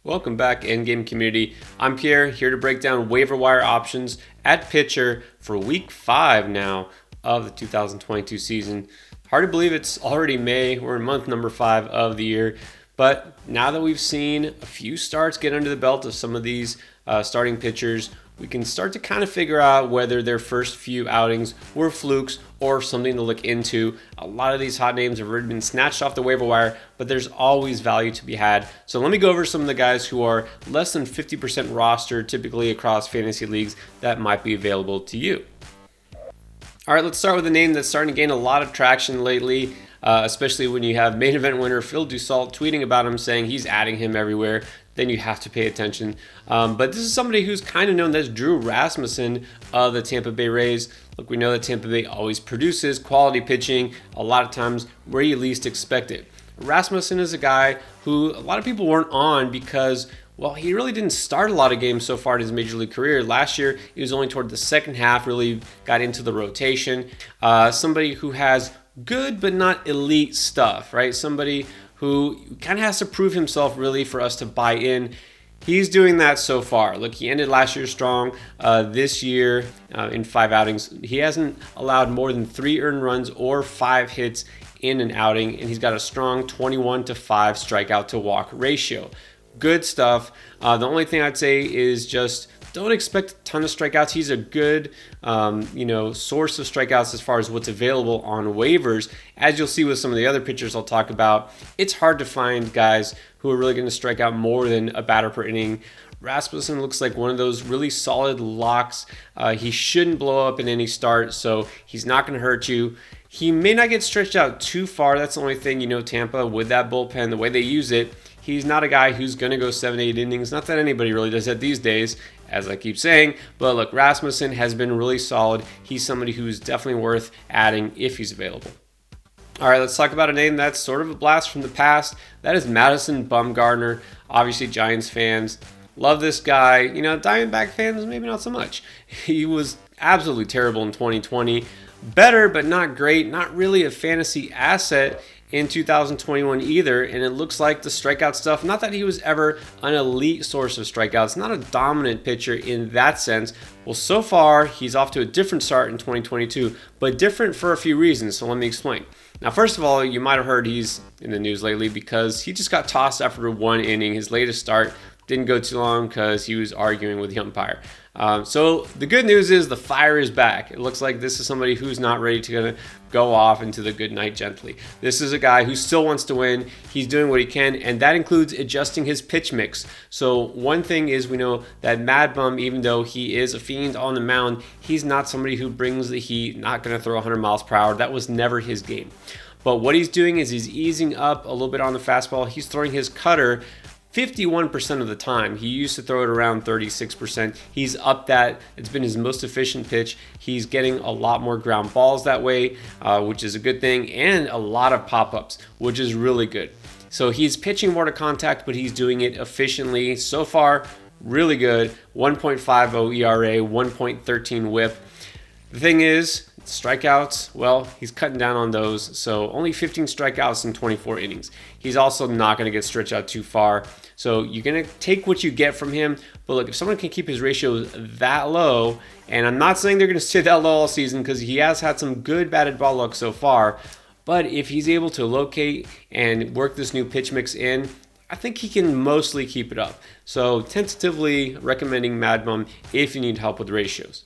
Welcome back, Endgame community. I'm Pierre, here to break down waiver wire options at pitcher for week 5 now of the 2022 season. Hard to believe it's already May. We're in month number 5 of the year. But now that we've seen a few starts get under the belt of some of these starting pitchers, we can start to kind of figure out whether their first few outings were flukes or something to look into. A lot of these hot names have already been snatched off the waiver wire, but there's always value to be had. So let me go over some of the guys who are less than 50% roster, typically across fantasy leagues, that might be available to you. All right, let's start with a name that's starting to gain a lot of traction lately, especially when you have main event winner Phil Dussault tweeting about him, saying he's adding him everywhere. Then you have to pay attention. But this is somebody who's kind of known as Drew Rasmussen of the Tampa Bay Rays. Look, we know that Tampa Bay always produces quality pitching, a lot of times where you least expect it. Rasmussen is a guy who a lot of people weren't on because, well, he really didn't start a lot of games so far in his major league career. Last year, he was only toward the second half, really got into the rotation. Somebody who has good but not elite stuff, right? Somebody who kind of has to prove himself really for us to buy in. He's doing that so far. Look, he ended last year strong. This year, in 5 outings, he hasn't allowed more than 3 earned runs or 5 hits in an outing, and he's got a strong 21-5 strikeout to walk ratio. Good stuff. The only thing I'd say is just don't expect a ton of strikeouts. He's a good, source of strikeouts as far as what's available on waivers. As you'll see with some of the other pitchers I'll talk about, it's hard to find guys who are really going to strike out more than a batter per inning. Rasmussen looks like one of those really solid locks. He shouldn't blow up in any start, so he's not going to hurt you. He may not get stretched out too far. That's the only thing, Tampa with that bullpen, the way they use it. He's not a guy who's going to go 7-8 innings. Not that anybody really does that these days, as I keep saying. But look, Rasmussen has been really solid. He's somebody who's definitely worth adding if he's available. All right, let's talk about a name that's sort of a blast from the past. That is Madison Bumgarner. Obviously, Giants fans love this guy. Diamondback fans, maybe not so much. He was absolutely terrible in 2020. Better, but not great. Not really a fantasy asset in 2021 either, and it looks like the strikeout stuff, not that he was ever an elite source of strikeouts, not a dominant pitcher in that sense. Well, so far, he's off to a different start in 2022, but different for a few reasons, so let me explain. Now, first of all, you might have heard he's in the news lately because he just got tossed after 1 inning. His latest start didn't go too long because he was arguing with the umpire. So the good news is the fire is back. It looks like this is somebody who's not ready to go off into the good night gently. This is a guy who still wants to win. He's doing what he can, and that includes adjusting his pitch mix. So one thing is we know that Mad Bum, even though he is a fiend on the mound, he's not somebody who brings the heat, not going to throw 100 miles per hour. That was never his game. But what he's doing is he's easing up a little bit on the fastball. He's throwing his cutter 51% of the time. He used to throw it around 36%. He's up that. It's been his most efficient pitch. He's getting a lot more ground balls that way, which is a good thing, and a lot of pop-ups, which is really good. So he's pitching more to contact, but he's doing it efficiently. So far, really good. 1.50 ERA, 1.13 whip. The thing is, strikeouts, well, he's cutting down on those, so only 15 strikeouts in 24 innings. He's also not going to get stretched out too far, so you're going to take what you get from him. But look, if someone can keep his ratios that low, and I'm not saying they're going to stay that low all season because he has had some good batted ball luck so far, but if he's able to locate and work this new pitch mix in, I think he can mostly keep it up. So tentatively recommending Mad Bum if you need help with ratios.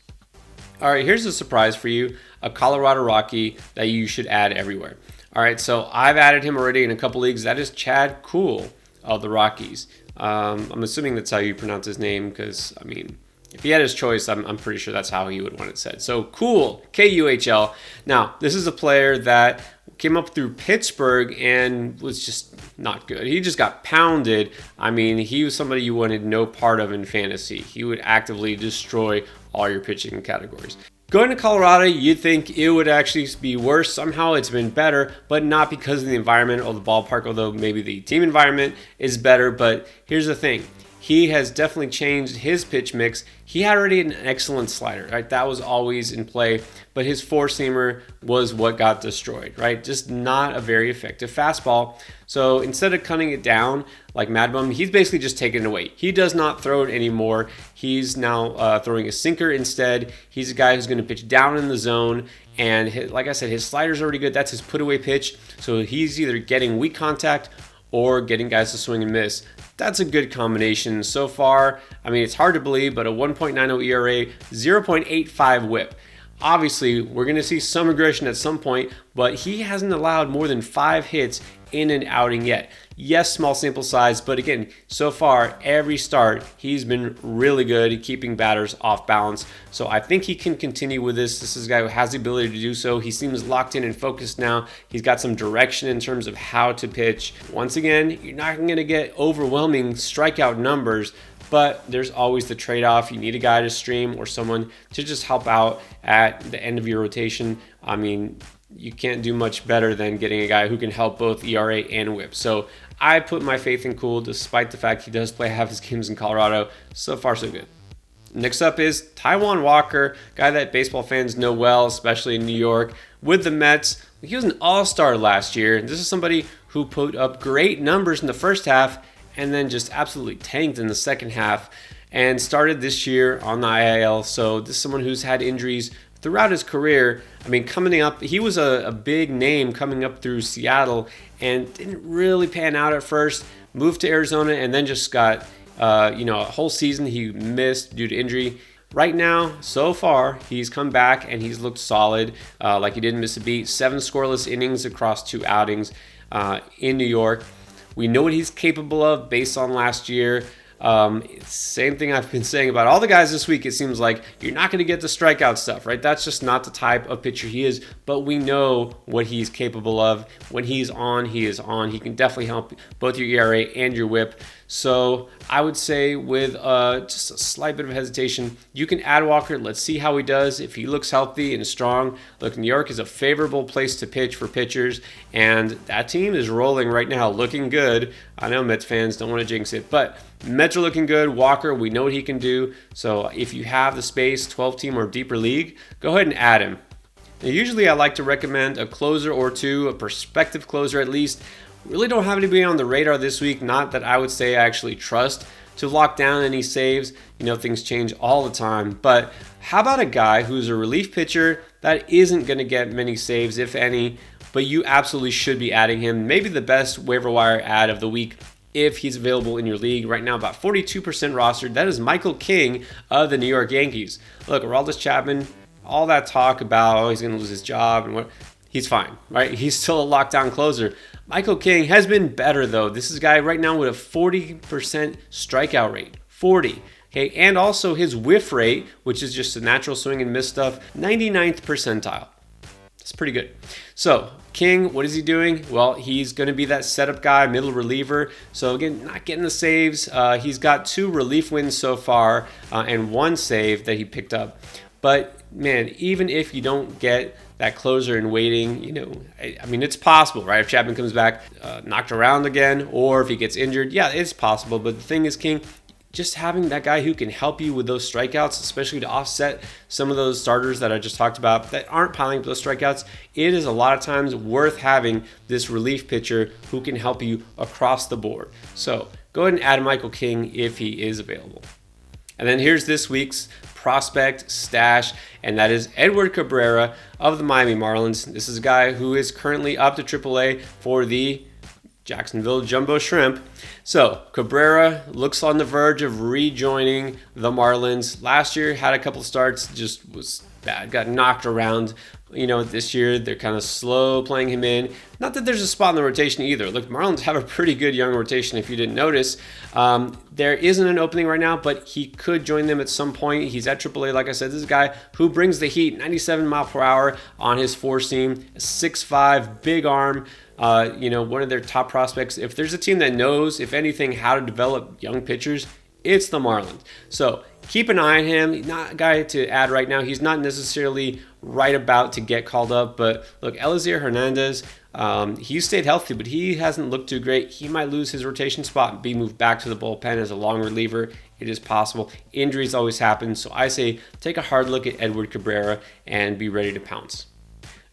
All right, here's a surprise for you, a Colorado Rocky that you should add everywhere. All right, so I've added him already in a couple leagues. That is Kuhl of the Rockies. I'm assuming that's how you pronounce his name because, if he had his choice, I'm pretty sure that's how he would want it said. So Kuhl, Kuhl. Now, this is a player that came up through Pittsburgh and was just not good. He just got pounded. He was somebody you wanted no part of in fantasy. He would actively destroy all your pitching categories. Going to Colorado, you'd think it would actually be worse. Somehow it's been better, but not because of the environment or the ballpark, although maybe the team environment is better. But here's the thing. he has definitely changed his pitch mix. He had already an excellent slider, right? That was always in play, but his four-seamer was what got destroyed, right? Just not a very effective fastball. So instead of cutting it down like Mad Bum, he's basically just taking it away. He does not throw it anymore. He's now throwing a sinker instead. He's a guy who's going to pitch down in the zone. And like I said, his slider's already good. That's his put-away pitch. So he's either getting weak contact or getting guys to swing and miss. That's a good combination so far. I mean, it's hard to believe, but a 1.90 ERA, 0.85 whip. Obviously, we're going to see some aggression at some point, but he hasn't allowed more than 5 hits in an outing yet. Yes, small sample size, but again, so far, every start, he's been really good at keeping batters off balance. So I think he can continue with this. This is a guy who has the ability to do so. He seems locked in and focused now. He's got some direction in terms of how to pitch. Once again, you're not going to get overwhelming strikeout numbers, but there's always the trade-off. You need a guy to stream or someone to just help out at the end of your rotation. I mean, you can't do much better than getting a guy who can help both ERA and whip. So I put my faith in Kuhl, despite the fact he does play half his games in Colorado. So far, so good. Next up is Taijuan Walker, guy that baseball fans know well, especially in New York. With the Mets, he was an all-star last year. This is somebody who put up great numbers in the first half and then just absolutely tanked in the second half and started this year on the IL. So this is someone who's had injuries throughout his career. I mean, coming up, he was a big name coming up through Seattle and didn't really pan out at first, moved to Arizona, and then just got, a whole season he missed due to injury. Right now, so far, he's come back and he's looked solid, like he didn't miss a beat. 7 scoreless innings across 2 outings in New York. We know what he's capable of based on last year. Same thing I've been saying about all the guys this week. It seems like you're not going to get the strikeout stuff, right? That's just not the type of pitcher he is, but we know what he's capable of. When he's on, he is on. He can definitely help both your ERA and your whip. So I would say with just a slight bit of hesitation, you can add Walker. Let's see how he does. If he looks healthy and strong, look, New York is a favorable place to pitch for pitchers, and that team is rolling right now, looking good. I know Mets fans don't want to jinx it, but Mets are looking good. Walker, we know what he can do. So if you have the space, 12-team or deeper league, go ahead and add him. Now, usually I like to recommend a closer or two, a prospective closer at least. Really don't have anybody on the radar this week, not that I would say I actually trust to lock down any saves. You know, things change all the time. But how about a guy who's a relief pitcher that isn't going to get many saves, if any, but you absolutely should be adding him? Maybe the best waiver wire ad of the week if he's available in your league. Right now, about 42% rostered. That is Michael King of the New York Yankees. Look, Aroldis Chapman, all that talk about, he's going to lose his job and what, he's fine, right? He's still a lockdown closer. Michael King has been better, though. This is a guy right now with a 40% strikeout rate. 40. Okay, and also his whiff rate, which is just a natural swing and miss stuff, 99th percentile. That's pretty good. So, King, what is he doing? Well, he's going to be that setup guy, middle reliever. So, again, not getting the saves. He's got 2 relief wins so far and 1 save that he picked up. But, man, even if you don't get that closer in waiting, I mean, it's possible, right? If Chapman comes back knocked around again, or if he gets injured, yeah, it's possible. But the thing is, King, just having that guy who can help you with those strikeouts, especially to offset some of those starters that I just talked about that aren't piling up those strikeouts, it is a lot of times worth having this relief pitcher who can help you across the board. So go ahead and add Michael King if he is available. And then here's this week's prospect stash, and that is Edward Cabrera of the Miami Marlins. This is a guy who is currently up to AAA for the Jacksonville Jumbo Shrimp. So Cabrera looks on the verge of rejoining the Marlins. Last year had a couple starts, just was bad, got knocked around. This year they're kind of slow playing him in. Not that there's a spot in the rotation either. Look, Marlins have a pretty good young rotation if you didn't notice. There isn't an opening right now, but he could join them at some point. He's at AAA, like I said. This is a guy who brings the heat, 97 mile per hour on his four-seam, 6'5", big arm. One of their top prospects. If there's a team that knows, if anything, how to develop young pitchers, it's the Marlins. So keep an eye on him. Not a guy to add right now. He's not necessarily right about to get called up, but look, Eliezer Hernandez, He's stayed healthy, but he hasn't looked too great. He might lose his rotation spot and be moved back to the bullpen as a long reliever. It is possible. Injuries always happen, so I say take a hard look at Edward Cabrera and be ready to pounce.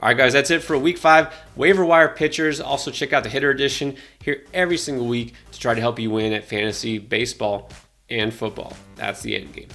All right, guys, that's it for Week 5 waiver wire pitchers. Also, check out the Hitter Edition here every single week to try to help you win at fantasy baseball and football. That's the end game.